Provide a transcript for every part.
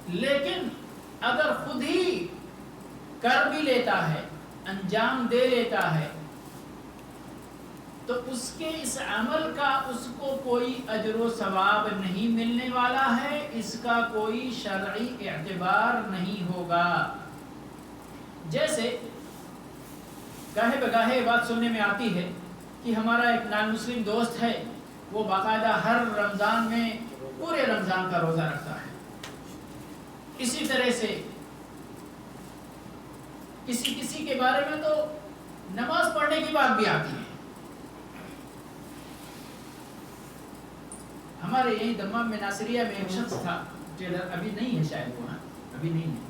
لیکن اگر خود ہی کر بھی لیتا ہے، انجام دے لیتا ہے، تو اس کے اس عمل کا اس کو کوئی اجر و ثواب نہیں ملنے والا ہے، اس کا کوئی شرعی اعتبار نہیں ہوگا۔ جیسے گاہے بگاہے بات سننے میں آتی ہے کہ ہمارا ایک نان مسلم دوست ہے، وہ باقاعدہ ہر رمضان میں پورے رمضان کا روزہ رکھتا ہے۔ اسی طرح سے کسی کے بارے میں تو نماز پڑھنے کی بات بھی آتی ہے۔ ہمارے یہی دمام میں ناصریہ میں ایک شخص تھا، ٹیلر، ابھی نہیں ہے شاید، وہ ابھی نہیں ہے،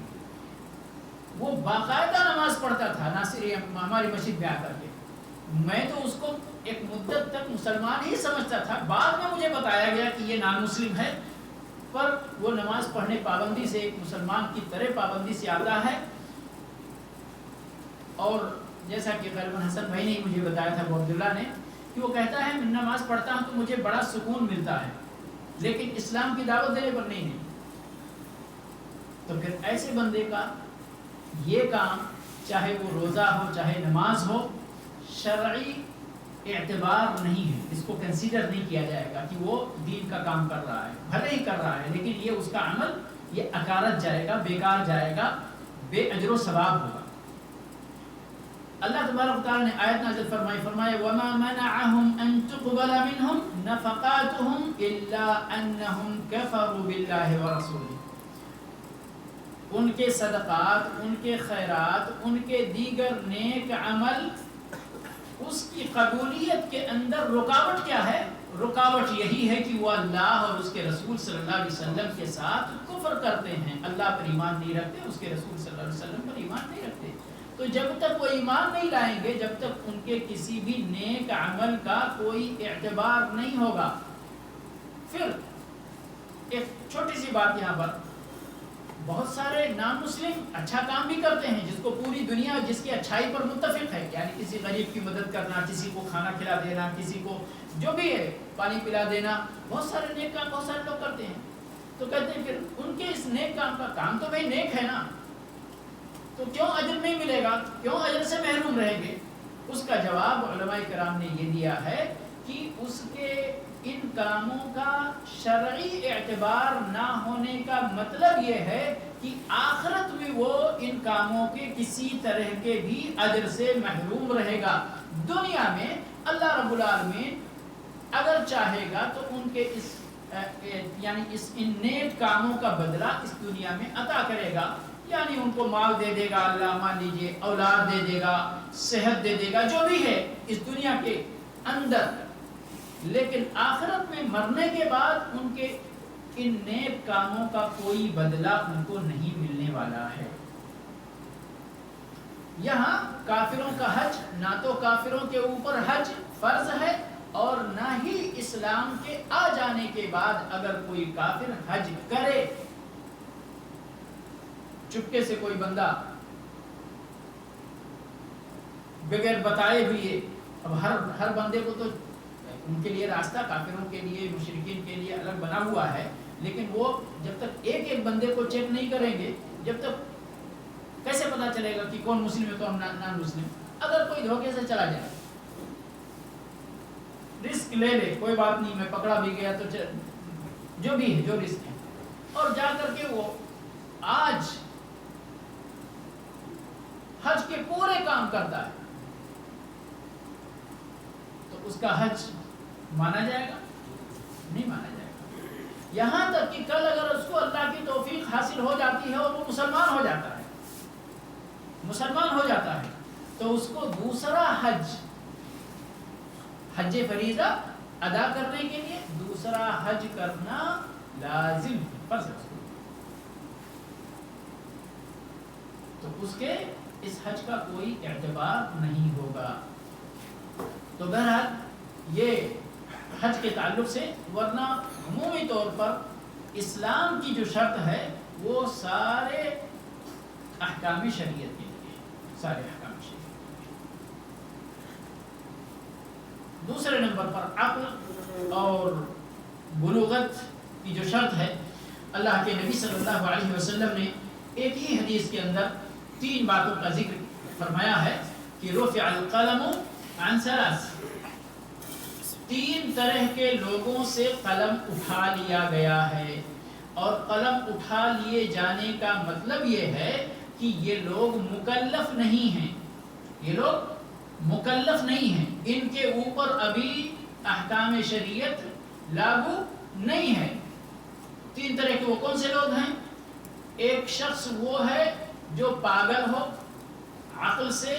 وہ باقاعدہ نماز پڑھتا تھا ناصریہ ہماری مسجد میں آ کر کے۔ میں تو اس کو ایک مدت تک مسلمان ہی سمجھتا تھا، بعد میں مجھے بتایا گیا کہ یہ نان مسلم ہے، پر وہ نماز پڑھنے پابندی سے ایک مسلمان کی طرح پابندی سے آتا ہے۔ اور جیسا کہ غالباً حسن بھائی نے مجھے بتایا تھا، وہ عبداللہ نے، کہ وہ کہتا ہے میں نماز پڑھتا ہوں تو مجھے بڑا سکون ملتا ہے، لیکن اسلام کی دعوت دینے پر نہیں۔ تو پھر ایسے بندے کا یہ کام، چاہے وہ روزہ ہو چاہے نماز ہو، شرعی اعتبار نہیں ہے، اس کو کنسیڈر نہیں کیا جائے گا کہ وہ دین کا کام کر رہا ہے، بھلے ہی کر رہا ہے لیکن یہ اس کا عمل یہ اکارت جائے گا، بیکار جائے گا، بے اجر و ثواب ہوگا۔ اللہ تبارک و تعالی نے آیت نازل فرمائے وَمَا مَنَعَهُمْ أَن تُقْبَلَ مِنْهُمْ نَفَقَاتُهُمْ إِلَّا أَنَّهُمْ كَفَرُوا بِاللَّهِ وَرَسُولِهِ۔ ان کے صدقات، ان کے خیرات، ان کے دیگر نیک عمل، اس کی قبولیت کے اندر رکاوٹ کیا ہے؟ رکاوٹ یہی ہے کہ وہ اللہ اور اس کے رسول صلی اللہ علیہ وسلم کے ساتھ کفر کرتے ہیں، اللہ پر ایمان نہیں رکھتے، اس کے رسول صلی اللہ علیہ وسلم پر ایمان نہیں رکھتے۔ تو جب تک وہ ایمان نہیں لائیں گے، جب تک ان کے کسی بھی نیک عمل کا کوئی اعتبار نہیں ہوگا۔ پھر ایک چھوٹی سی بات یہاں پر، بہت سارے نان مسلم اچھا کام بھی کرتے ہیں جس کو پوری دنیا جس کی اچھائی پر متفق ہے، یعنی کسی غریب کی مدد کرنا، کسی کو کھانا کھلا دینا، کسی کو جو بھی ہے پانی پلا دینا، بہت سارے نیک کام بہت سارے لوگ کرتے ہیں۔ تو کہتے ہیں پھر ان کے اس نیک کام کا کام تو بھائی نیک ہے نا، تو کیوں اجر نہیں ملے گا، کیوں اجر سے محروم رہیں گے؟ اس کا جواب علماء کرام نے یہ دیا ہے کہ اس کے ان کاموں کا شرعی اعتبار نہ ہونے کا مطلب یہ ہے کہ آخرت میں وہ ان کاموں کے کسی طرح کے بھی اجر سے محروم رہے گا۔ دنیا میں اللہ رب العالمین اگر چاہے گا تو ان کے ان نیک کاموں کا بدلہ اس دنیا میں عطا کرے گا، یعنی ان کو مال دے دے گا اللہ، مان لیجیے اولاد دے دے گا، صحت دے دے گا، جو بھی ہے اس دنیا کے اندر، لیکن آخرت میں مرنے کے بعد ان کے ان نیک کاموں کا کوئی بدلہ ان کو نہیں ملنے والا ہے۔ یہاں کافروں کا حج، نہ تو کافروں کے اوپر حج فرض ہے اور نہ ہی اسلام کے آ جانے کے بعد اگر کوئی کافر حج کرے، چپکے سے کوئی بندہ بغیر بتائے ہوئے، اب ہر بندے کو تو ان کے لیے راستہ کافروں کے لیے، مشرکین کے لیے الگ بنا ہوا ہے، لیکن وہ جب تک ایک ایک بندے کو چیک نہیں کریں گے، جب تک کیسے پتا چلے گا کہ کون مسلم ہے کون نان مسلم؟ اگر کوئی دھوکے سے چلا جائے، رسک لے لے، کوئی بات نہیں میں پکڑا بھی گیا تو جو بھی ہے، جو رسک ہے، اور جا کر کے وہ آج حج کے پورے کام کرتا ہے، تو اس کا حج مانا جائے گا؟ نہیں مانا جائے گا۔ یہاں تک کہ کل اگر اس کو اللہ کی توفیق حاصل ہو جاتی ہے اور وہ مسلمان ہو جاتا ہے تو اس کو دوسرا حج فریضہ ادا کرنے کے لیے دوسرا حج کرنا لازم فرض ہے اس کو، تو اس کے اس حج کا کوئی اعتبار نہیں ہوگا۔ تو بہرحال یہ حج کے تعلق سے، ورنہ عمومی طور پر اسلام کی جو شرط ہے وہ سارے احکام شریعت کے لیے، سارے احکام شریعت۔ دوسرے نمبر پر عقل اور بلوغت کی جو شرط ہے اللہ کے نبی صلی اللہ علیہ وسلم نے ایک ہی حدیث کے اندر 3 باتوں کا ذکر فرمایا ہے کہ رفع القلم عن 3، 3 طرح کے لوگوں سے قلم اٹھا لیا گیا ہے، اور قلم اٹھا لیے جانے کا مطلب یہ ہے کہ یہ لوگ مکلف نہیں ہیں، یہ لوگ مکلف نہیں ہیں، ان کے اوپر ابھی احکام شریعت لاگو نہیں ہے۔ 3 طرح کے وہ کون سے لوگ ہیں؟ ایک شخص وہ ہے جو پاگل ہو، عقل سے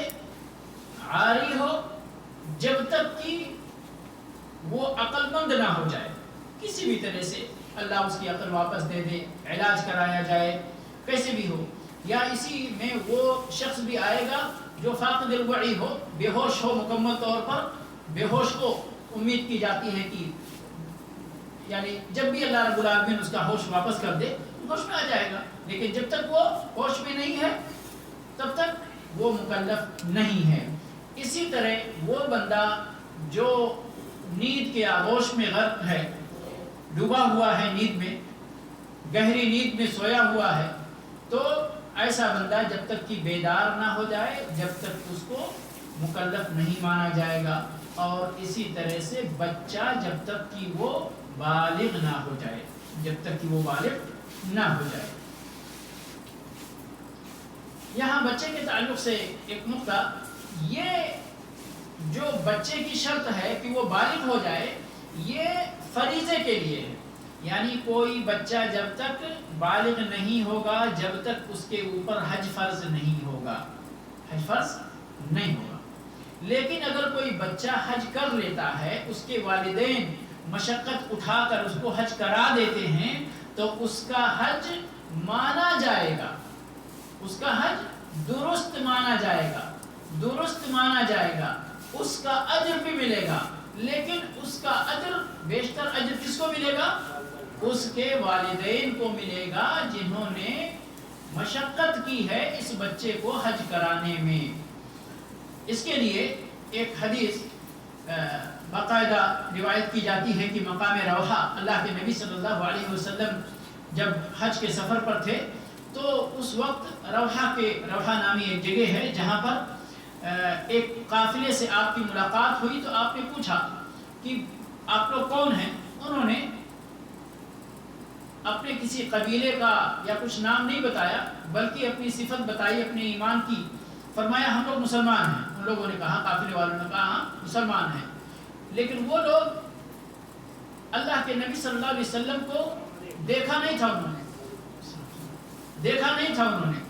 عاری ہو، جب تک کہ وہ عقل مند نہ ہو جائے، کسی بھی طرح سے اللہ اس کی عقل واپس دے دے، علاج کرایا جائے، کیسے بھی ہو۔ یا اسی میں وہ شخص بھی آئے گا جو فاقد الوعی ہو، بے ہوش ہو، مکمل طور پر بے ہوش کو امید کی جاتی ہے کہ یعنی جب بھی اللہ رب العالمین اس کا ہوش واپس کر دے ہوش میں آ جائے گا، لیکن جب تک وہ ہوش میں نہیں ہے تب تک وہ مکلف نہیں ہے۔ اسی طرح وہ بندہ جو نیند کے آغوش میں غرق ہے، ڈوبا ہوا ہے نیند میں، گہری نیند میں سویا ہوا ہے، تو ایسا بندہ جب تک کہ بیدار نہ ہو جائے جب تک اس کو مکلف نہیں مانا جائے گا۔ اور اسی طرح سے بچہ جب تک کہ وہ بالغ نہ ہو جائے، جب تک کہ وہ بالغ نہ ہو جائے۔ یہاں بچے کے تعلق سے ایک نقطہ، یہ جو بچے کی شرط ہے کہ وہ بالغ ہو جائے، یہ فریضے کے لیے ہے، یعنی کوئی بچہ جب تک بالغ نہیں ہوگا جب تک اس کے اوپر حج فرض نہیں ہوگا، حج فرض نہیں ہوگا۔ لیکن اگر کوئی بچہ حج کر لیتا ہے، اس کے والدین مشقت اٹھا کر اس کو حج کرا دیتے ہیں، تو اس کا حج مانا جائے گا، اس کا حج درست مانا جائے گا، درست مانا جائے گا، اس کا اجر بھی ملے گا۔ لیکن اس کا اجر، بیشتر اجر کس کو ملے گا؟ اس کے والدین کو ملے گا جنہوں نے مشقت کی ہے اس بچے کو حج کرانے میں۔ اس کے لیے ایک حدیث باقاعدہ روایت کی جاتی ہے کہ مقام روحہ اللہ کے نبی صلی اللہ علیہ وسلم جب حج کے سفر پر تھے تو اس وقت روحہ نامی ایک جگہ ہے جہاں پر ایک قافلے سے آپ کی ملاقات ہوئی، تو آپ نے پوچھا کہ آپ لوگ کون ہیں؟ انہوں نے اپنے کسی قبیلے کا یا کچھ نام نہیں بتایا بلکہ اپنی صفت بتائی، اپنے ایمان کی، فرمایا ہم لوگ مسلمان ہیں۔ ان لوگوں نے کہا، قافلے والوں نے کہا ہاں مسلمان ہیں۔ لیکن وہ لوگ اللہ کے نبی صلی اللہ علیہ وسلم کو دیکھا نہیں تھا، انہوں نے دیکھا نہیں تھا، انہوں نے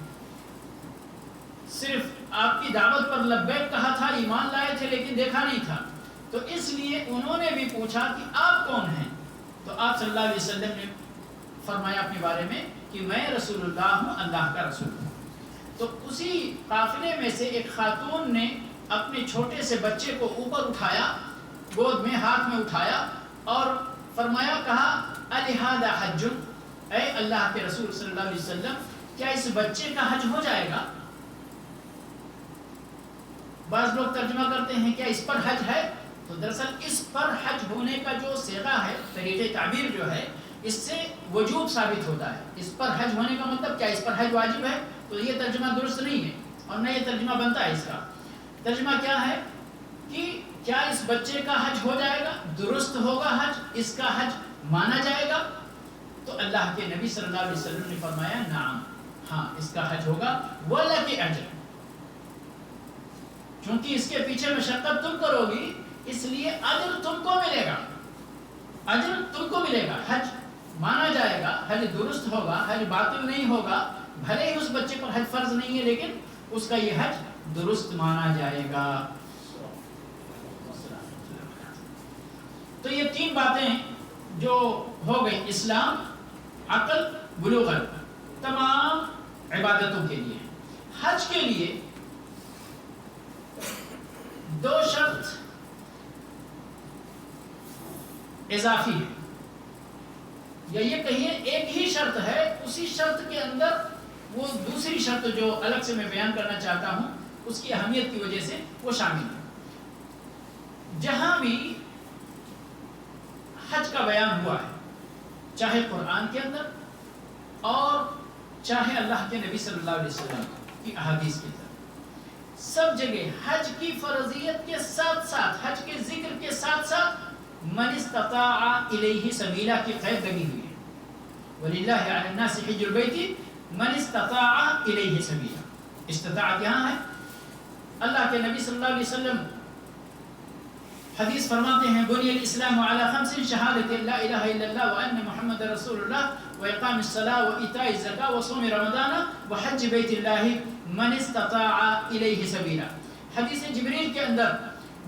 صرف آپ کی دعوت پر لبیک کہا تھا، ایمان لائے تھے، لیکن دیکھا نہیں تھا۔ تو اس لیے انہوں نے بھی پوچھا کہ آپ کون ہیں؟ تو آپ صلی اللہ علیہ وسلم نے فرمایا اپنے بارے میں کہ میں رسول اللہ ہوں، اللہ کا رسول ہوں۔ تو اسی قافلے میں سے ایک خاتون نے اپنے چھوٹے سے بچے کو اوپر اٹھایا، گود میں، ہاتھ میں اٹھایا اور فرمایا، کہا الہذا حج، اے اللہ کے رسول صلی اللہ علیہ وسلم کیا اس بچے کا حج ہو جائے گا؟ بعض لوگ ترجمہ کرتے ہیں کیا اس پر حج ہے؟ تو دراصل اس پر حج ہونے کا جو صیغہ ہے، طریقہ تعبیر جو ہے، اس سے وجوب ثابت ہوتا ہے۔ اس پر حج ہونے کا مطلب کیا اس پر حج واجب ہے؟ تو یہ ترجمہ درست نہیں ہے اور نہ یہ ترجمہ بنتا ہے۔ اس کا ترجمہ کیا ہے کہ کیا اس بچے کا حج ہو جائے گا، درست ہوگا حج، اس کا حج مانا جائے گا؟ تو اللہ کے نبی صلی اللہ علیہ وسلم نے فرمایا نعم، ہاں اس کا حج ہوگا، وَلَكِ اجر، چونکہ اس کے پیچھے مشقت تم کرو گی اس لیے اجر تم کو ملے گا، اجر تم کو ملے گا، حج مانا جائے گا، حج درست ہوگا، حج باطل نہیں ہوگا، بھلے ہی اس بچے پر حج فرض نہیں ہے لیکن اس کا یہ حج درست مانا جائے گا۔ تو یہ 3 باتیں جو ہو گئی، اسلام، عقل، بلوغت، تمام عبادتوں کے لیے۔ حج کے لیے 2 شرط اضافی ہے، یا یہ کہیے ایک ہی شرط ہے، اسی شرط کے اندر وہ دوسری شرط جو الگ سے میں بیان کرنا چاہتا ہوں اس کی اہمیت کی وجہ سے وہ شامل ہے۔ جہاں بھی حج کا بیان ہوا ہے، چاہے قرآن کے اندر، اور چاہے اللہ کے نبی صلی اللہ علیہ وسلم کی احادیث کی طرف، سب جگہ حج کی فرضیت کے ساتھ ساتھ، حج کے ذکر کے ساتھ ساتھ من استطاع الیہ سبیلا کی قید لگی ہوئی ہے. وَلِلَّهِ عَلَى النَّاسِ حِجُّ الْبَيْتِ مَنِ اسْتَطَاعَ إِلَيْهِ سَبِيلًا. استطاعت یہاں ہے. اللہ کے نبی صلی اللہ علیہ وسلم حدیث فرماتے ہیں بنی الاسلام علی خمس شہادت لا الہ الا اللہ وان محمد رسول اللہ واقام الصلاۃ وایتاء الزکاۃ وصوم رمضان وحج بیت اللہ من استطاع الیہ سبیلا. حدیث جبریل کے اندر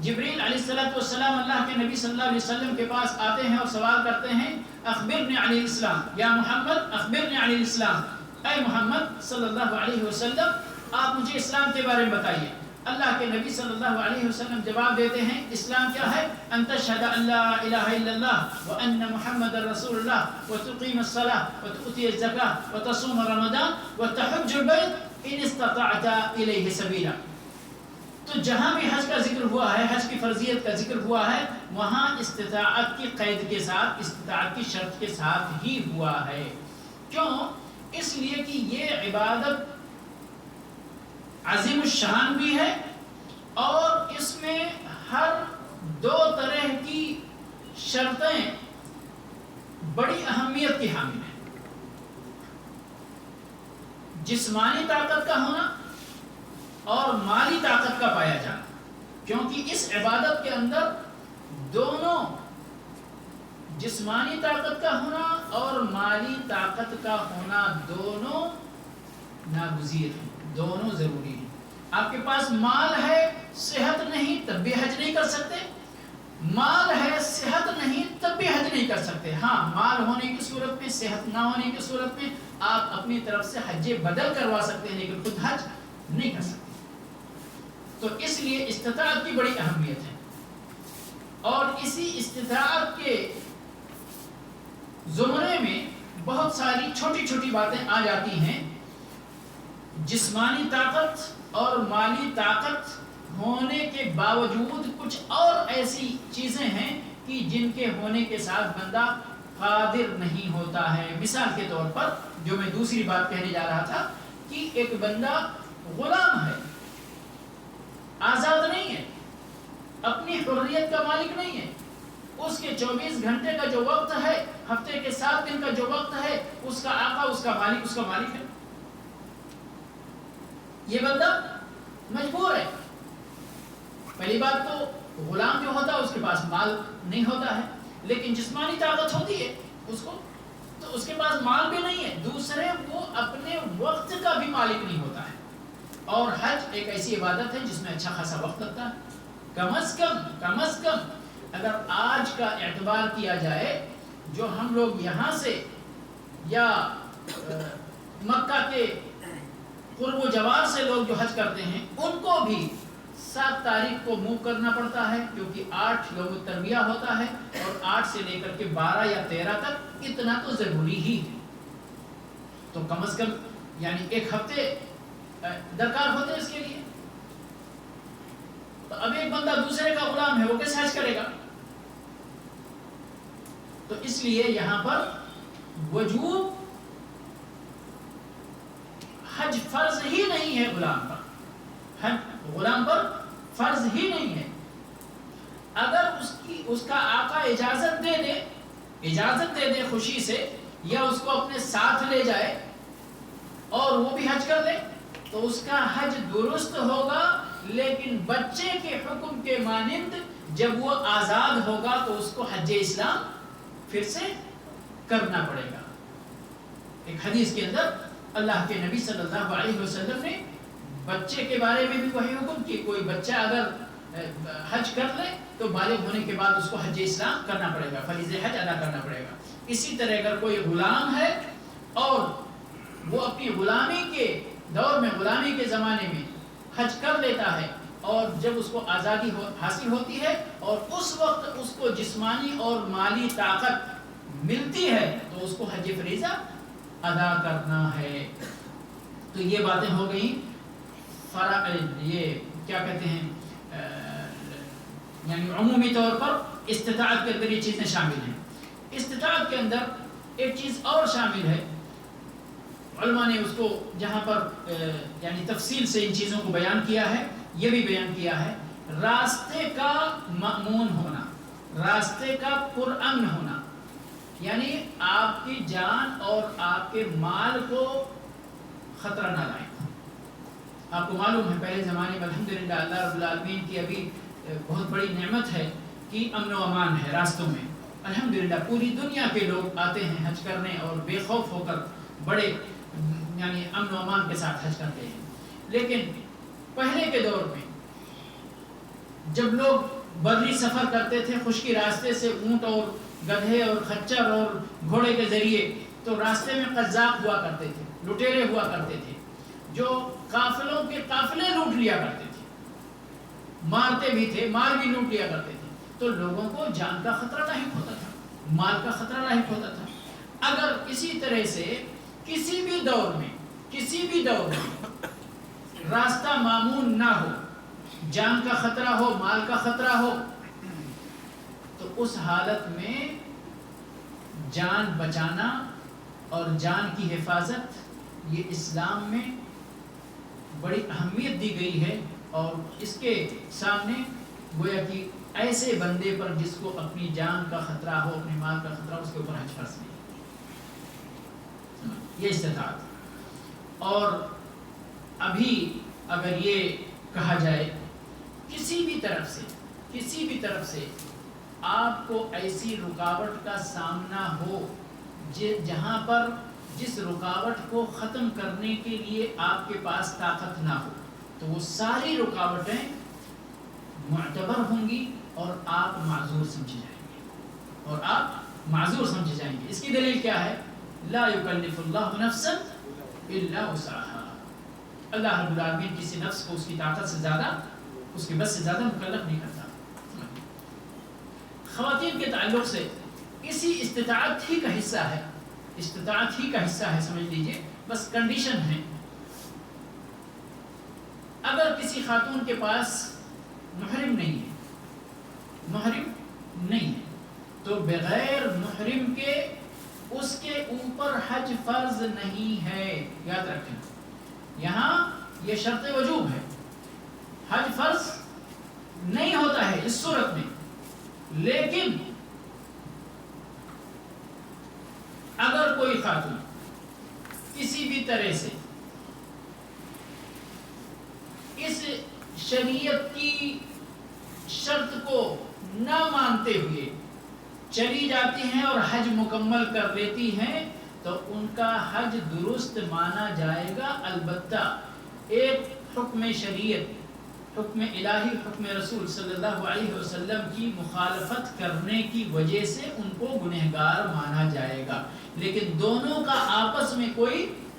جبریل علیہ السلام اللہ کے نبی صلی اللہ علیہ وسلم کے پاس آتے ہیں اور سوال کرتے ہیں اخبرنی عن الاسلام یا محمد اخبرنی عن الاسلام، اے محمد صلی اللہ علیہ وسلم آپ مجھے اسلام کے بارے میں بتائیے. اللہ کے نبی صلی اللہ علیہ وسلم جواب دیتے ہیں اسلام کیا ہے؟ ان تشہد ان لا الہ الا اللہ وان محمد رسول اللہ وتقیم الصلاۃ وتؤتی الزکاۃ وتصوم رمضان وتحج البیت ان استطعت الیہ سبیلا. تو جہاں بھی حج کا ذکر ہوا ہے، حج کی فرضیت کا ذکر ہوا ہے، وہاں استطاعت کی قید کے ساتھ، استطاعت کی شرط کے ساتھ ہی ہوا ہے. کیوں؟ اس لیے کہ یہ عبادت عظیم الشان بھی ہے اور اس میں ہر دو طرح کی شرطیں بڑی اہمیت کی حامل ہیں. جسمانی طاقت کا ہونا اور مالی طاقت کا پایا جانا، کیونکہ اس عبادت کے اندر دونوں جسمانی طاقت کا ہونا اور مالی طاقت کا ہونا دونوں ناگزیر ہیں، دونوں ضروری ہیں. آپ کے پاس مال ہے، صحت نہیں تب بھی حج نہیں کر سکتے، مال ہے صحت نہیں تب بھی حج نہیں کر سکتے. ہاں مال ہونے کی صورت میں، صحت نہ ہونے کی صورت میں آپ اپنی طرف سے حج بدل کروا سکتے ہیں لیکن خود حج نہیں کر سکتے. تو اس لیے استطاعت کی بڑی اہمیت ہے اور اسی استطاعت کے زمرے میں بہت ساری چھوٹی چھوٹی باتیں آ جاتی ہیں. جسمانی طاقت اور مالی طاقت ہونے کے باوجود کچھ اور ایسی چیزیں ہیں کہ جن کے ہونے کے ساتھ بندہ قادر نہیں ہوتا ہے. مثال کے طور پر جو میں دوسری بات کہنے جا رہا تھا کہ ایک بندہ غلام ہے، آزاد نہیں ہے، اپنی حریت کا مالک نہیں ہے. اس کے 24 گھنٹے کا جو وقت ہے، ہفتے کے 7 دن کا جو وقت ہے، اس کا آقا، اس کا مالک ہے. یہ بندہ مجبور ہے. پہلی بات تو غلام جو ہوتا ہے اس کے پاس مال نہیں ہوتا ہے، لیکن جسمانی طاقت ہوتی ہے اس کو، تو اس کے پاس مال بھی نہیں ہے. دوسرے وہ اپنے وقت کا بھی مالک نہیں ہوتا ہے. اور حج ایک ایسی عبادت ہے جس میں اچھا خاصا وقت لگتا ہے. کم از کم اگر آج کا اعتبار کیا جائے، جو ہم لوگ یہاں سے یا مکہ کے قرب و جوار سے لوگ جو حج کرتے ہیں ان کو بھی 7 تاریخ کو موو کرنا پڑتا ہے، کیونکہ 8 یوم الترویہ ہوتا ہے اور 8 سے لے کر کے 12 یا 13 تک اتنا تو ضروری ہی ہے. تو کم از کم یعنی 1 ہفتے درکار ہوتے ہیں اس کے لیے. تو اب ایک بندہ دوسرے کا غلام ہے، وہ کیسے حج کرے گا؟ تو اس لیے یہاں پر وجوب حج فرض ہی نہیں ہے غلام پر، حج غلام پر فرض ہی نہیں ہے. اگر اس کا آقا اجازت دے دے خوشی سے، یا اس کو اپنے ساتھ لے جائے اور وہ بھی حج کر لے تو اس کا حج درست ہوگا. لیکن بچے کے حکم کے مانند جب وہ آزاد ہوگا تو اس کو حج اسلام پھر سے کرنا پڑے گا. ایک حدیث کے اندر اللہ کے نبی صلی اللہ علیہ وسلم نے بچے کے بارے میں بھی وہی حکم کہ کوئی بچہ اگر حج کر لے تو بالغ ہونے کے بعد اس کو حج اسلام کرنا پڑے گا، فریضہ حج ادا کرنا پڑے گا. اسی طرح اگر کوئی غلام ہے اور وہ اپنی غلامی کے دور میں، غلامی کے زمانے میں حج کر لیتا ہے اور جب اس کو آزادی حاصل ہوتی ہے اور اس وقت اس کو جسمانی اور مالی طاقت ملتی ہے تو اس کو حج فریضہ ادا کرنا ہے. تو یہ باتیں ہو گئیں. یہ کیا کہتے ہیں، یعنی عمومی طور پر استطاعت کے اندر یہ چیزیں شامل ہیں. استطاعت کے اندر ایک چیز اور شامل ہے علماء نے اس کو جہاں پر یعنی تفصیل سے ان چیزوں کو بیان کیا ہے، یہ بھی بیان کیا ہے راستے کا مأمون ہونا، راستے کا پرامن ہونا، یعنی آپ کی جان اور آپ کے مال کو خطرہ نہ لائیں۔ آپ کو معلوم ہے پہلے زمانے میں الحمدللہ اللہ رب العالمین کی ابھی بہت بڑی نعمت ہے کہ امن و امان ہے راستوں میں، الحمدللہ پوری دنیا کے لوگ آتے ہیں حج کرنے اور بے خوف ہو کر بڑے یعنی امن و امان کے ساتھ حج کرتے ہیں۔ لیکن پہلے کے دور میں جب لوگ بری سفر کرتے تھے خشکی راستے سے، اونٹ اور گدھے اور خچر اور گھوڑے کے ذریعے، تو راستے میں قذاق ہوا کرتے تھے، لٹیرے ہوا کرتے تھے جو قافلوں کے قافلے لوٹ لیا کرتے تھے، مارتے بھی تھے، مال بھی لوٹ لیا کرتے تھے، تو لوگوں کو جان کا خطرہ لاحق ہوتا تھا، مال کا خطرہ لاحق ہوتا تھا۔ اگر اسی طرح سے کسی بھی دور میں راستہ مامون نہ ہو، جان کا خطرہ ہو، مال کا خطرہ ہو، تو اس حالت میں جان بچانا اور جان کی حفاظت یہ اسلام میں بڑی اہمیت دی گئی ہے، اور اس کے سامنے گویا کہ ایسے بندے پر جس کو اپنی جان کا خطرہ ہو، اپنے مال کا خطرہ، اس کے اوپر حج فرض نہیں، یہ استطاعت۔ اور ابھی اگر یہ کہا جائے کسی بھی طرف سے آپ کو ایسی رکاوٹ کا سامنا ہو جہاں پر جس رکاوٹ کو ختم کرنے کے لیے آپ کے پاس طاقت نہ ہو، تو وہ ساری رکاوٹیں معتبر ہوں گی اور آپ معذور سمجھے جائیں گے، اس کی دلیل کیا ہے؟ لا یکلف اللہ نفسا الا وسعها، اللہ رب العالمین کسی نفس کو اس کی طاقت سے زیادہ، اس کے بس سے زیادہ مکلف نہیں کرتا۔ خواتین کے تعلق سے اسی استطاعت ہی کا حصہ ہے، سمجھ لیجئے، بس کنڈیشن ہے، اگر کسی خاتون کے پاس محرم نہیں ہے تو بغیر محرم کے اس کے اوپر حج فرض نہیں ہے، یاد رکھیں، یہاں یہ شرط وجوب ہے، حج فرض نہیں ہوتا ہے اس صورت میں، لیکن اگر کوئی خاتون کسی بھی طرح سے اس شریعت کی شرط کو نہ مانتے ہوئے چلی جاتی ہیں اور حج مکمل کر لیتی ہیں تو ان کا حج درست مانا جائے گا، البتہ ایک حکم شریعت، حکم الہی، حکم رسول صلی اللہ علیہ وسلم کی مخالفت کرنے کی وجہ سے ان کو گنہگار مانا جائے گا، لیکن دونوں کا آپس میں کوئی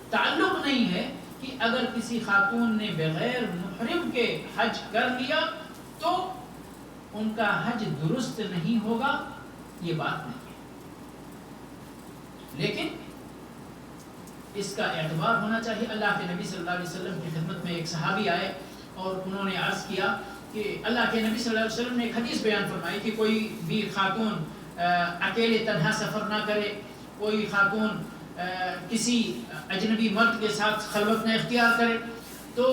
تعلق نہیں ہے کہ اگر کسی خاتون نے بغیر محرم کے حج کر لیا تو ان کا حج درست نہیں ہوگا، یہ بات نہیں ہے، لیکن اس کا اعتبار ہونا چاہیے۔ اللہ کے نبی صلی اللہ علیہ وسلم کی خدمت میں ایک صحابی آئے اور انہوں نے عرض کیا کہ اللہ کے نبی صلی اللہ علیہ وسلم نے ایک حدیث بیان فرمائی کہ کوئی بھی خاتون اکیلے تنہا سفر نہ کرے، کوئی خاتون کسی اجنبی مرد کے ساتھ خلوت نہ اختیار کرے، تو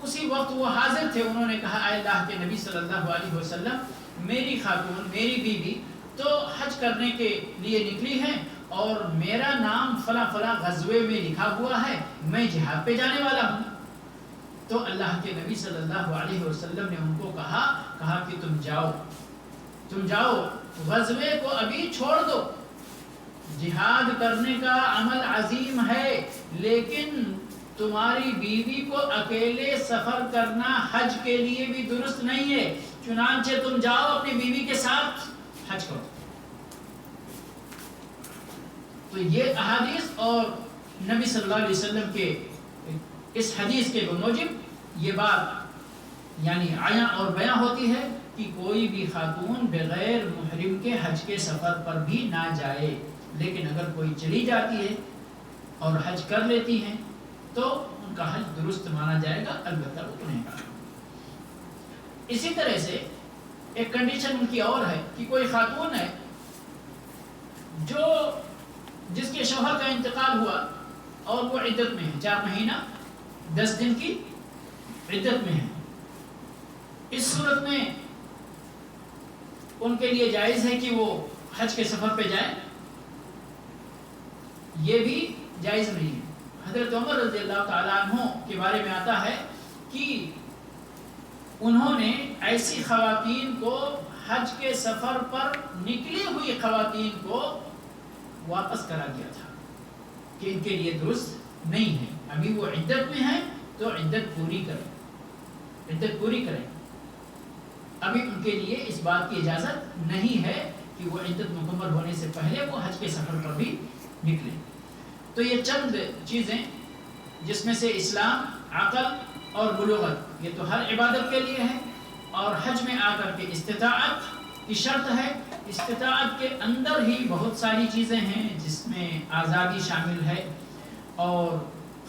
اسی وقت وہ حاضر تھے، انہوں نے کہا اے اللہ کے نبی صلی اللہ علیہ وسلم، میری خاتون، میری بیوی تو حج کرنے کے لیے نکلی ہیں اور میرا نام فلاں فلاں غزوے میں لکھا ہوا ہے، میں جہاد پہ جانے والا ہوں۔ تو اللہ کے نبی صلی اللہ علیہ وسلم نے ان کو کہا کہ تم جاؤ غزوے کو ابھی چھوڑ دو، جہاد کرنے کا عمل عظیم ہے، لیکن تمہاری بیوی کو اکیلے سفر کرنا حج کے لیے بھی درست نہیں ہے، چنانچہ تم جاؤ اپنی بیوی کے ساتھ حج کرو۔ تو یہ احادیث اور نبی صلی اللہ علیہ وسلم کے اس حدیث کے بموجب یہ بات یعنی عیاں اور بیاں ہوتی ہے کہ کوئی بھی خاتون بغیر محرم کے حج کے سفر پر بھی نہ جائے، لیکن اگر کوئی چلی جاتی ہے اور حج کر لیتی ہیں تو ان کا حج درست مانا جائے گا، البتہ وہ گنہگار۔ اسی طرح سے ایک کنڈیشن ان کی اور ہے کہ کوئی خاتون ہے جس کے شوہر کا انتقال ہوا اور وہ عدت میں ہے، 4 مہینہ 10 دن کی عدت میں ہے، اس صورت میں ان کے لیے جائز ہے کہ وہ حج کے سفر پہ جائیں؟ یہ بھی جائز نہیں ہے۔ حضرت عمر رضی اللہ تعالیٰ عنہ کے بارے میں آتا ہے کہ انہوں نے ایسی خواتین کو حج کے سفر پر نکلی ہوئی خواتین کو واپس کرا دیا تھا کہ ان کے لیے درست نہیں ہے، ابھی وہ عدت میں ہیں تو عدت پوری کریں، عدت پوری کریں، ابھی ان کے لیے اس بات کی اجازت نہیں ہے کہ وہ عدت مکمل ہونے سے پہلے وہ حج کے سفر پر بھی نکلیں۔ تو یہ چند چیزیں جس میں سے اسلام، عقل اور بلوغت، یہ تو ہر عبادت کے لیے ہے، اور حج میں آ کر کے استطاعت کی شرط ہے۔ استطاعت کے اندر ہی بہت ساری چیزیں ہیں جس میں آزادی شامل ہے، اور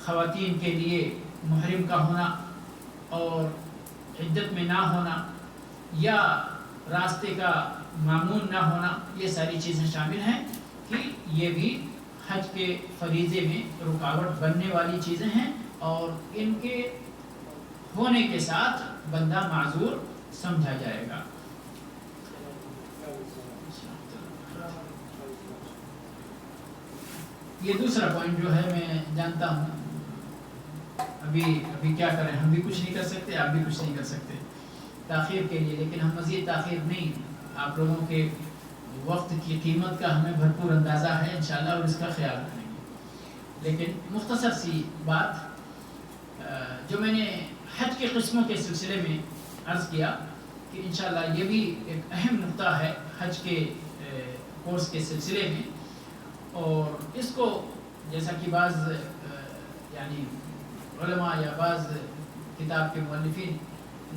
خواتین کے لیے محرم کا ہونا اور عدت میں نہ ہونا یا راستے کا مامون نہ ہونا، یہ ساری چیزیں شامل ہیں کہ یہ بھی حج کے فریضے میں رکاوٹ بننے والی چیزیں ہیں، اور ان کے ہونے کے ساتھ بندہ معذور سمجھا جائے گا۔ یہ دوسرا پوائنٹ جو ہے میں جانتا ہوں ابھی کیا کریں، ہم بھی کچھ نہیں کر سکتے، آپ بھی کچھ نہیں کر سکتے تاخیر کے لیے، لیکن ہم مزید تاخیر نہیں، آپ لوگوں کے وقت کی قیمت کا ہمیں بھرپور اندازہ ہے انشاءاللہ، اور اس کا خیال رکھیں گے۔ لیکن مختصر سی بات جو میں نے حج کے قسموں کے سلسلے میں عرض کیا کہ انشاءاللہ یہ بھی ایک اہم نقطہ ہے حج کے کورس کے سلسلے میں، اور اس کو جیسا کہ بعض یعنی علماء یا بعض کتاب کے مؤلفین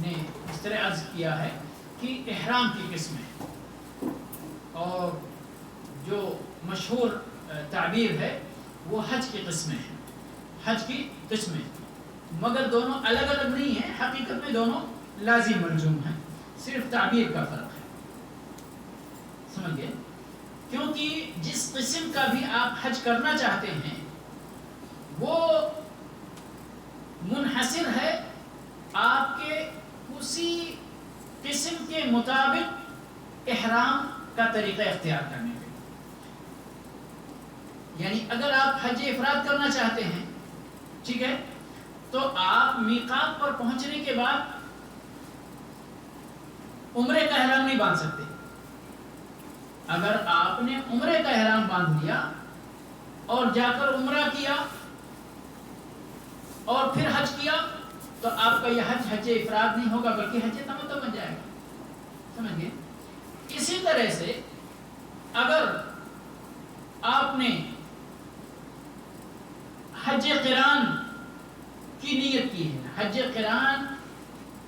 نے اس طرح عرض کیا ہے کہ احرام کی قسمیں، اور جو مشہور تعبیر ہے وہ حج کی قسمیں ہیں، حج کی قسمیں، مگر دونوں الگ الگ نہیں ہیں، حقیقت میں دونوں لازم ملزوم ہیں، صرف تعبیر کا فرق ہے، سمجھ گئے؟ کیونکہ جس قسم کا بھی آپ حج کرنا چاہتے ہیں وہ منحصر ہے آپ کے اسی قسم کے مطابق احرام کا طریقہ اختیار کرنے پہ۔ یعنی اگر آپ حج افراد کرنا چاہتے ہیں، ٹھیک ہے، تو آپ میقات پر پہنچنے کے بعد عمرے کا احرام نہیں باندھ سکتے۔ اگر آپ نے عمرے کا احرام باندھ لیا اور جا کر عمرہ کیا اور پھر حج کیا تو آپ کا یہ حج افراد نہیں ہوگا بلکہ حج تمتع بن جائے گا، سمجھ گئے؟ اسی طرح سے اگر آپ نے حج قران کی نیت کی ہے، حج قران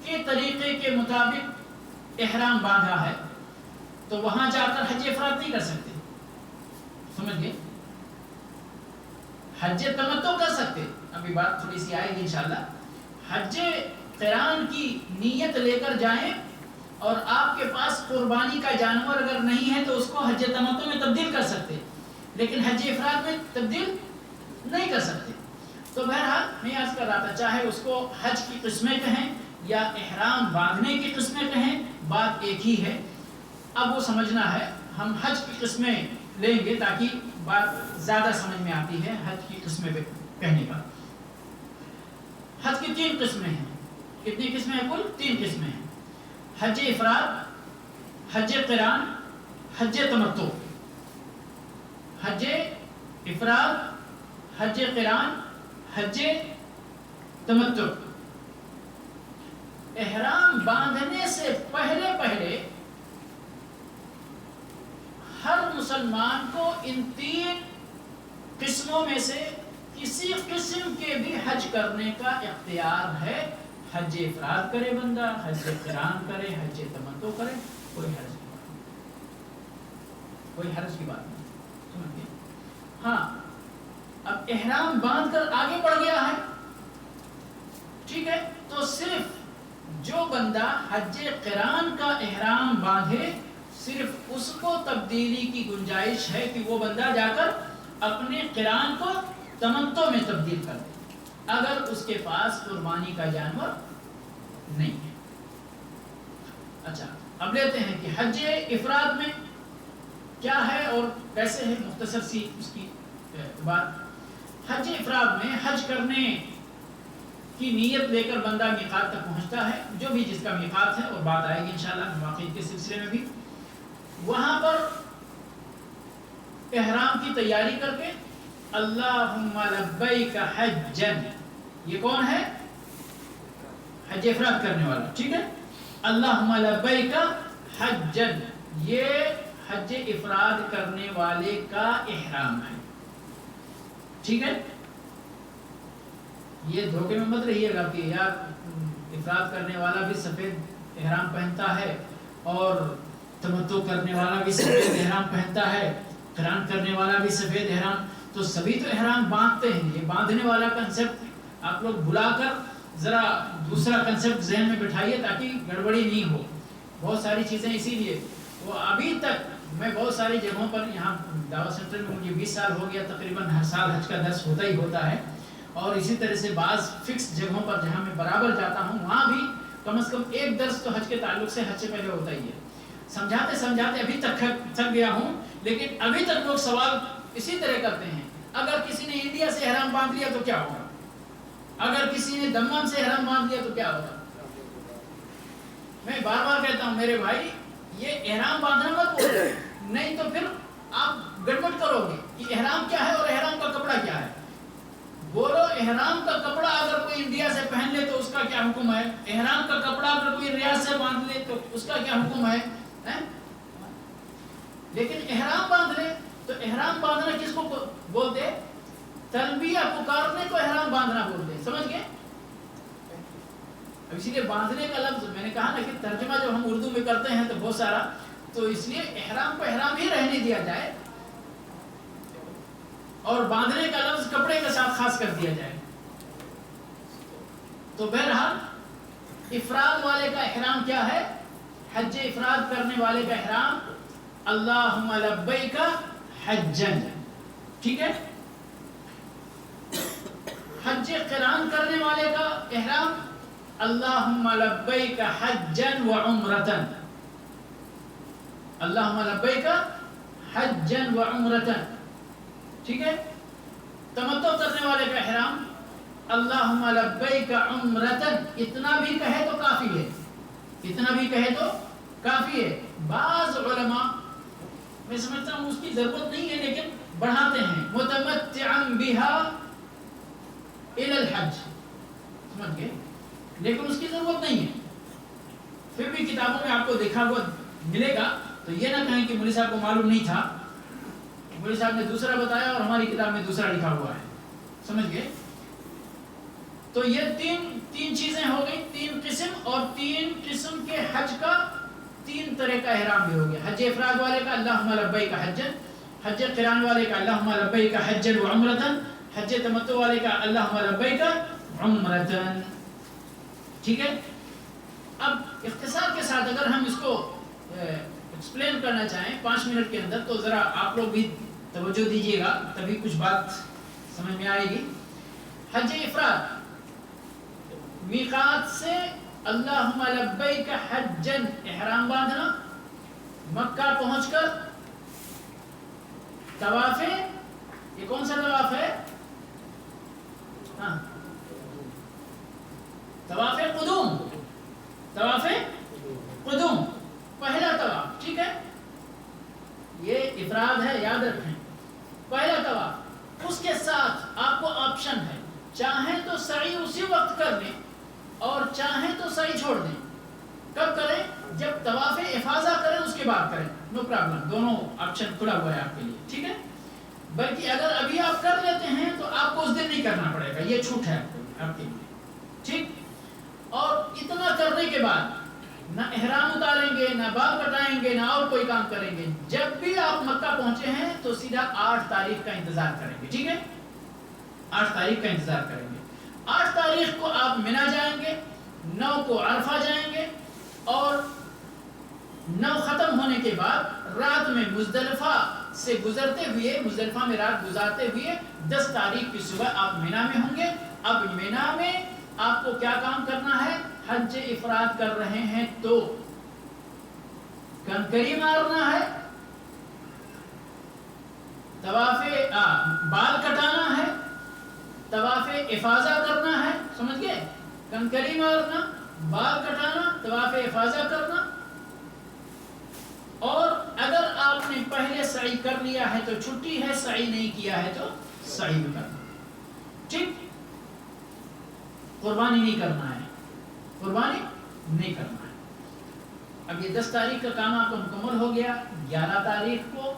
کے طریقے کے مطابق احرام باندھا ہے، تو وہاں جا کر حج افراد نہیں کر سکتے، سمجھ گئے؟ حج تمتع کر سکتے، ابھی بات تھوڑی سی آئے گی انشاءاللہ۔ حج قران کی نیت لے کر جائیں، اور آپ کے پاس قربانی کا جانور اگر نہیں ہے تو اس کو حج تمتع میں تبدیل کر سکتے، لیکن حج افراد میں تبدیل نہیں کر سکتے۔ تو بہرحال میں عرض کر رہا تھا، چاہے اس کو حج کی قسمیں کہیں یا احرام باندھنے کی قسمیں کہیں، بات ایک ہی ہے۔ اب وہ سمجھنا ہے، ہم حج کی قسمیں لیں گے تاکہ بات زیادہ سمجھ میں آتی ہے حج کی قسمیں کہنے کا۔ حج کی 3 قسمیں ہیں، کتنی قسمیں ہیں؟ کل 3 قسمیں ہیں، حج افراد، حج قران، حج تمتع۔ حج افراد، حج قران، حج تمتع۔ احرام باندھنے سے پہلے ہر مسلمان کو ان 3 قسموں میں سے کسی قسم کے بھی حج کرنے کا اختیار ہے۔ حج افراد کرے بندہ، حج قران کرے، حج تمتع کرے، کوئی حرج کی بات نہیں، کوئی حرج کی بات نہیں، سمجھ گئے؟ ہاں، اب احرام باندھ کر آگے بڑھ گیا ہے، ٹھیک ہے، تو صرف جو بندہ حج قران کا احرام باندھے صرف اس کو تبدیلی کی گنجائش ہے کہ وہ بندہ جا کر اپنے قران کو تمتع میں تبدیل کر دے اگر اس کے پاس قربانی کا جانور نہیں ہے۔ اچھا اب لیتے ہیں کہ حج افراد میں کیا ہے اور کیسے ہے، مختصر سی اس کی بات۔ حج افراد میں حج کرنے کی نیت لے کر بندہ میقات تک پہنچتا ہے، جو بھی جس کا میقات ہے، اور بات آئے گی انشاءاللہ مواقیت کے سلسلے میں بھی۔ وہاں پر احرام کی تیاری کر کے اللہم لبیک حجن، یہ کون ہے؟ حج افراد کرنے والا، ٹھیک ہے۔ اللہم لبیک حجن، یہ حج افراد کرنے والے کا احرام ہے، ٹھیک ہے۔ یہ دھوکے میں مت رہیے گا کہ یار افراد کرنے والا بھی سفید احرام پہنتا ہے اور تمتع کرنے والا بھی سفید احرام پہنتا ہے، قران کرنے والا بھی سفید احرام، تو سبھی تو احرام باندھتے ہیں۔ یہ باندھنے والا کنسپٹ آپ لوگ بھلا کر ذرا دوسرا کنسپٹ ذہن میں بٹھائیے تاکہ گڑبڑی نہیں ہو۔ بہت ساری چیزیں اسی لیے وہ ابھی تک میں بہت ساری جگہوں پر، یہاں دعوت سینٹر میں مجھے 20 سال ہو گیا تقریباً، ہر سال حج کا درس ہوتا ہی ہوتا ہے، اور اسی طرح سے بعض فکس جگہوں پر جہاں میں برابر جاتا ہوں وہاں بھی کم از کم ایک درس تو حج کے تعلق سے حج سے پہلے ہوتا ہی ہے۔ سمجھاتے سمجھاتے ابھی تک تھک گیا ہوں، لیکن ابھی تک لوگ سوال اسی طرح کرتے ہیں، اگر کسی نے انڈیا سے احرام باندھ لیا تو کیا ہوگا، اگر کسی نے دمام سے احرام باندھ لیا تو کیا ہوگا۔ میں بار بار کہتا ہوں میرے بھائی، یہ احرام باندھنا مت بولو، نہیں تو پھر آپ گڑبڑ کرو گے کہ احرام کیا ہے اور احرام کا کپڑا کیا ہے۔ بولو احرام کا کپڑا اگر کوئی انڈیا سے پہن لے تو اس کا کیا حکم ہے، احرام کا کپڑا اگر کوئی ریاض سے باندھ لے تو اس کا کیا حکم ہے۔ لیکن احرام باندھ لے تو احرام باندھنا کس کو بولتے؟ تلبیہ پکارنے کو احرام باندھنا بولتے ہیں، سمجھ گئے؟ اب اسی لیے باندھنے کا لفظ میں نے کہا نا کہ ترجمہ جب ہم اردو میں کرتے ہیں تو بہت سارا، تو اس لیے احرام کو احرام ہی رہنے دیا جائے اور باندھنے کا لفظ کپڑے کے ساتھ خاص کر دیا جائے۔ تو بہرحال افراد والے کا احرام کیا ہے؟ حج افراد کرنے والے کا احرام اللہم لبیک حجن، ٹھیک ہے۔ حج قران کرنے والے کا احرام اللہم لبیک حجن وعمرتن، اللہم لبیک حجن وعمرتن، ٹھیک ہے۔ تمتع کرنے والے کا احرام اللہم لبیک عمرتن، اتنا بھی کہے تو کافی ہے، اتنا بھی کہے تو کافی ہے۔ بعض علماء، میں سمجھتا ہوں اس کی ضرورت نہیں ہے لیکن بڑھاتے ہیں، متمتعا بہا الی الحج، سمجھ گئے، لیکن اس کی ضرورت نہیں ہے۔ پھر بھی کتابوں میں آپ کو دیکھا ہوا ملے گا، تو یہ نہ کہیں کہ مولوی صاحب کو معلوم نہیں تھا، مولوی صاحب نے دوسرا بتایا اور ہماری کتاب میں دوسرا لکھا ہوا ہے، سمجھ گئے۔ تو یہ تین چیزیں ہو گئی، تین قسم، اور تین قسم کے حج کا تین طرح کا احرام بھی ہو گیا۔ حج افراد والے کا اللہم لبیک حجن، حج قران والے کا اللہم لبیک حجن وعمرتن، حج تمتع والے کا اللہم لبیک عمرتن، ٹھیک ہے۔ اب اختصار کے ساتھ اگر ہم اس کو ایکسپلین کرنا چاہیں 5 منٹ کے اندر، تو ذرا آپ لوگ بھی توجہ دیجیے گا تبھی کچھ بات سمجھ میں آئے گی۔ حج افراد میقات سے اللہم لبیک حجن احرام باندھنا، مکہ پہنچ کر طواف، یہ کون سا طواف ہے؟ طواف قدوم، طواف قدوم پہلا طواف، ٹھیک ہے، یہ افراد ہے، یاد رکھیں، پہلا طواف۔ اس کے ساتھ آپ کو آپشن ہے، چاہیں تو سعی اسی وقت کر لیں اور چاہیں تو سعی چھوڑ دیں۔ کب کریں؟ جب طواف افاضہ کریں اس کے بعد کریں، نو پرابلم، دونوں آپشن کھلا ہوا ہے آپ کے لیے، ٹھیک ہے۔ بلکہ اگر ابھی آپ کر لیتے ہیں تو آپ کو اس دن نہیں کرنا پڑے گا، یہ چھوٹ ہے آپ کے لیے، ٹھیک۔ اور اتنا کرنے کے بعد نہ احرام اتاریں گے، نہ بال کٹائیں گے، نہ اور کوئی کام کریں گے۔ جب بھی آپ مکہ پہنچے ہیں تو سیدھا 8 تاریخ کا انتظار کریں گے، ٹھیک ہے، 8 تاریخ کا انتظار کریں گے۔ 8 تاریخ کو آپ منا جائیں گے، 9 کو عرفہ جائیں گے، اور 9 ختم ہونے کے بعد رات میں مزدلفہ سے گزرتے ہوئے، مزدلفہ میں رات گزارتے ہوئے 10 تاریخ کی صبح آپ مینا میں ہوں گے۔ اب مینا میں آپ کو کیا کام کرنا ہے؟ حج افراد کر رہے ہیں تو کنکری مارنا ہے، طواف بال کٹانا ہے، طواف افاضہ کرنا ہے، سمجھ گئے؟ کنکری مارنا، بال کٹانا، طواف افاضہ کرنا، اور اگر آپ نے پہلے سعی کر لیا ہے تو چھٹی ہے، سعی نہیں کیا ہے تو سعی بھی کرنا، ٹھیک؟ قربانی نہیں کرنا ہے، قربانی نہیں کرنا ہے۔ اب یہ 10 تاریخ کا کام آپ کو مکمل ہو گیا۔ 11 تاریخ کو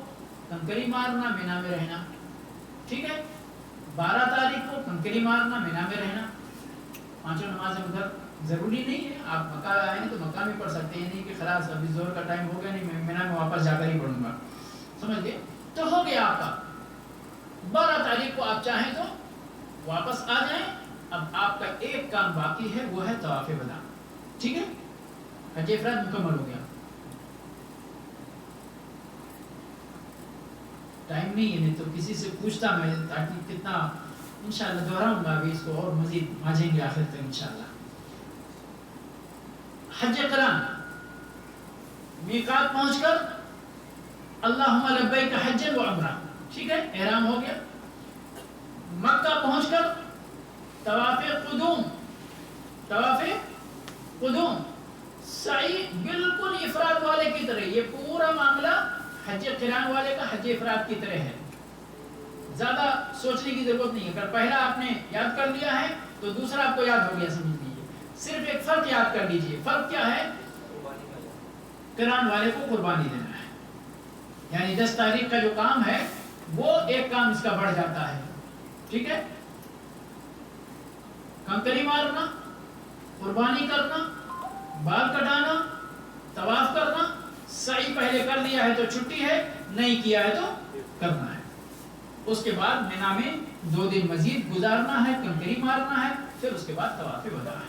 کنکری مارنا، مینا میں رہنا، ٹھیک ہے؟ 12 تاریخ کو کنکری مارنا، مینا میں رہنا۔ 5 نمازیں ادھر ضروری نہیں ہے، آپ مکہ آئیں تو مکہ میں پڑھ سکتے ہیں، نہیں کہ خلاص ابھی زور کا ٹائم ہو گیا، نہیں میں مینا میں واپس جا کر ہی پڑھوں گا، سمجھ گئے؟ تو ہو گیا آپ کا 12 تاریخ کو آپ چاہیں تو واپس آ جائیں۔ اب آپ کا ایک کام باقی ہے، وہ ہے طواف وداع، ٹھیک ہے؟ حج افراد مکمل ہو گیا۔ ٹائم نہیں ہے، نہیں تو کسی سے پوچھتا میں تاکہ کتنا انشاءاللہ دہراؤں گا ابھی اس کو اور مزید مانجیں گے آخر تک انشاءاللہ۔ حج قران، میقات پہنچ کر اللہم لبیک حج و عمرہ، ٹھیک ہے؟ احرام ہو گیا۔ مکہ پہنچ کر طواف قدوم، طواف قدوم، سعی بالکل افراد والے کی طرح، یہ پورا معاملہ حج قران والے کا حج افراد کی طرح ہے، زیادہ سوچنے کی ضرورت نہیں ہے۔ اگر پہلا آپ نے یاد کر لیا ہے تو دوسرا آپ کو یاد ہو گیا، سمجھ لیجیے۔ صرف ایک فرق یاد کر لیجیے، فرق کیا ہے؟ قران والے کو قربانی دینا ہے، یعنی 10 تاریخ کا جو کام ہے وہ ایک کام اس کا بڑھ جاتا ہے، ٹھیک ہے؟ کنکری مارنا، قربانی کرنا، بال کٹانا، طواف کرنا، سعی پہلے کر لیا ہے تو چھٹی ہے، نہیں کیا ہے تو کرنا ہے۔ اس کے بعد مینا میں 2 دن مزید گزارنا ہے، کنکری مارنا ہے، پھر اس کے بعد طواف وداع ہے۔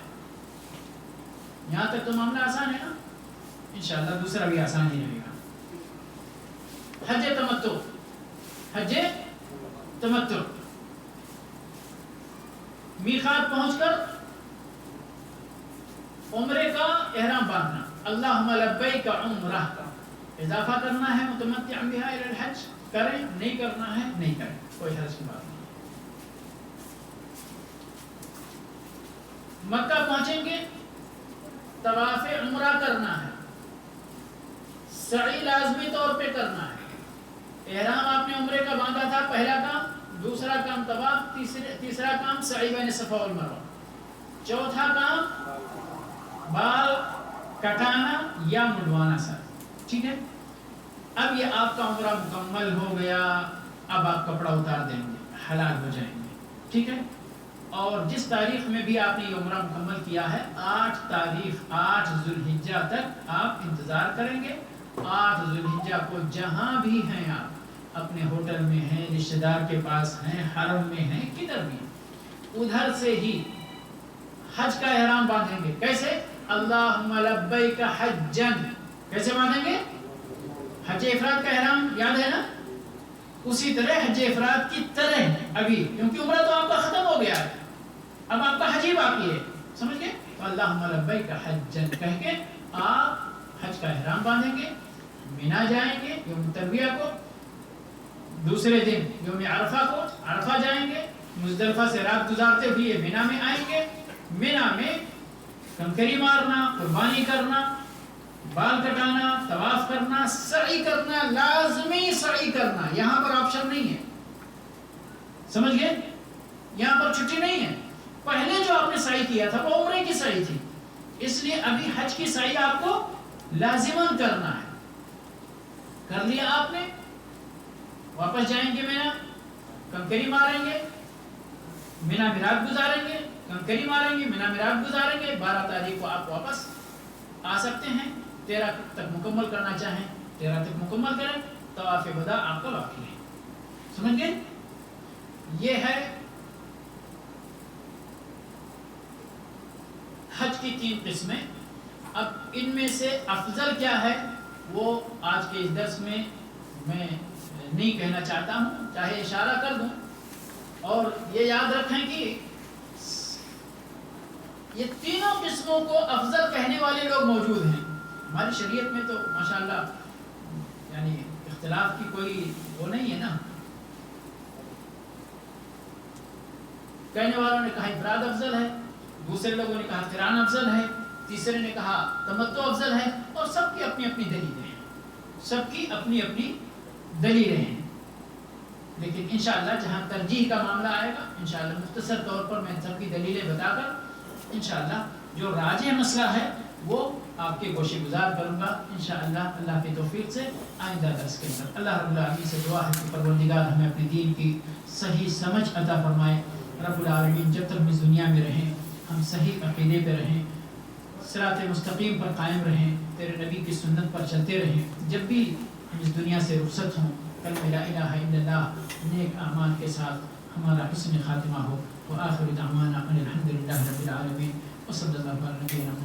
یہاں تک تو معاملہ آسان ہے نا؟ انشاءاللہ دوسرا بھی آسان ہی رہے گا۔ حج تمتع، حج تمتع، میقات پہنچ کر عمرے کا احرام باندھنا، اللہم لبیک عمرہ کا اضافہ کرنا ہے، متمتع بہا الی الحج، کریں، نہیں کرنا ہے نہیں کریں، کوئی حرج کی بات نہیں۔ مکہ پہنچیں گے، طواف عمرہ کرنا ہے، سعی لازمی طور پہ کرنا ہے۔ احرام آپ نے عمرے کا باندھا تھا، پہلا کام، دوسرا کام طواف، تیسرا کام سعی بین صفا والمروہ، چوتھا کام بال کٹانا یا منڈوانا سر، ٹھیک ہے؟ اب یہ آپ کا عمرہ مکمل ہو گیا، اب آپ کپڑا اتار دیں گے، حلال ہو جائیں گے، ٹھیک ہے؟ اور جس تاریخ میں بھی آپ نے یہ عمرہ مکمل کیا ہے، 8 تاریخ 8 ذو الحجہ تک آپ انتظار کریں گے۔ 8 ذو الحجہ کو جہاں بھی ہیں آپ، اپنے ہوٹل میں ہیں، رشتہ دار کے پاس ہیں، حرم میں ہیں، کدھر بھی، ادھر سے ہی حج کا احرام باندھیں گے۔ کیسے؟ اللہم لبیک حجن، کیسے باندھیں گے؟ حج افراد کا احرام یاد ہے نا؟ اسی طرح حج افراد کی طرح ابھی، کیونکہ عمرہ تو آپ کا ختم ہو گیا ہے، اب آپ کا حج ہی باقی ہے، سمجھ گئے؟ تو اللہم لبیک حجن کہہ کے آپ حج کا احرام باندھیں گے، مینا جائیں گے یوم ترویہ کو، دوسرے دن یوم عرفہ کو عرفہ جائیں گے، مزدلفہ سے رات گزارتے ہوئے مینا میں آئیں گے۔ مینا میں کنکری مارنا، قربانی کرنا، بال کٹانا، طواف کرنا، سعی کرنا، لازمی سعی کرنا، یہاں پر آپشن نہیں ہے، سمجھ گئے؟ یہاں پر چھٹی نہیں ہے۔ پہلے جو آپ نے سعی کیا تھا وہ عمرے کی سعی تھی، اس لیے ابھی حج کی سعی آپ کو لازماً کرنا ہے۔ کر لیا آپ نے، واپس جائیں گے مینا، کنکری ماریں گے، مینا میں رات گزاریں گے، کنکری ماریں گے، مینا میں رات گزاریں گے۔ 12 تاریخ کو آپ واپس آ سکتے ہیں، 13 تک مکمل کرنا چاہیں 13 تک مکمل کریں، طواف وداع آپ کا باقی ہے، سمجھ گئے؟ یہ ہے حج کی 3 قسمیں۔ اب ان میں سے افضل کیا ہے؟ وہ آج کے اس درس میں نہیں کہنا چاہتا ہوں، چاہے اشارہ کر دوں. اور یہ یاد رکھیں کہ یہ تینوں قسموں کو افضل کہنے والے لوگ موجود ہیں. ہماری شریعت میں تو ماشاءاللہ یعنی اختلاف کی کوئی وہ نہیں ہے نا. کہنے والوں نے کہا افراد افضل ہے، دوسرے لوگوں نے کہا قران افضل ہے، تیسرے نے کہا تمتع افضل ہے، اور سب کی اپنی اپنی دلیلیں ہیں، سب کی اپنی اپنی دلیلیں ہیں. لیکن انشاءاللہ جہاں ترجیح کا معاملہ آئے گا انشاءاللہ مختصر طور پر میں سب کی دلیلیں بتا کر انشاءاللہ جو راجح مسئلہ ہے وہ آپ کے گوشے گزار کروں گا انشاءاللہ اللہ کی توفیق سے آئندہ درس کے اندر. اللہ رب العالمین سے دعا ہے کہ پروردگار ہمیں اپنے دین کی صحیح سمجھ عطا فرمائے. رب العالمین جب تک ہم اس دنیا میں رہیں ہم صحیح عقیدے پہ رہیں، صراط مستقیم پر قائم رہیں، تیرے نبی کی سنت پر چلتے رہیں. جب بھی ہم اس دنیا سے رخصت ہوں کلمہ لا الہ الا اللہ نیک اعمال کے ساتھ ہمارا حسن خاتمہ ہو. وآخر دعوانا ان الحمد للہ رب العالمین وصلی اللہ علیہ وسلم.